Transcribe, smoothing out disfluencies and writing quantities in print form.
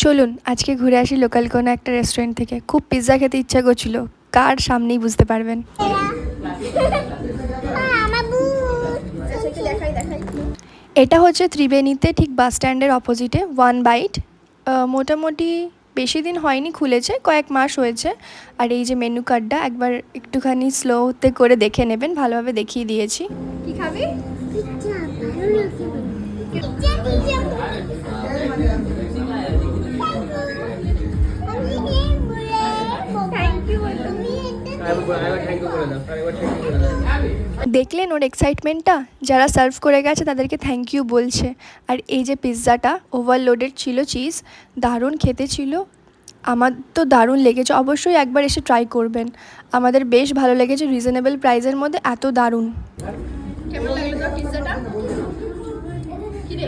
চলুন আজকে ঘুরে আসি লোকাল কোনো একটা রেস্টুরেন্ট থেকে। খুব পিৎজা খেতে ইচ্ছা করছিল, কার সামনেই বুঝতে পারবেন। এটা হচ্ছে ত্রিবেণীতে, ঠিক বাস স্ট্যান্ডের অপোজিটে ওয়ান বাইট। মোটামুটি বেশি দিন হয়নি, খুলেছে কয়েক মাস হয়েছে। আর এই যে মেনু কার্ডটা একবার একটুখানি স্লোতে করে দেখে নেবেন, ভালোভাবে দেখিয়ে দিয়েছি। কি খাবি? দেখলেন ওর এক্সাইটমেন্টটা? যারা সার্ভ করে গেছে তাদেরকে থ্যাংক ইউ বলছে। আর এই যে পিৎজাটা ওভারলোডেড ছিল, চিজ দারুণ খেতে ছিল। আমার তো দারুণ লেগেছে, অবশ্যই একবার এসে ট্রাই করবেন। আমাদের বেশ ভালো লেগেছে, রিজনেবল প্রাইসের মধ্যে এত দারুণ। কেমন লাগলো তোর পিৎজাটা? কি রে?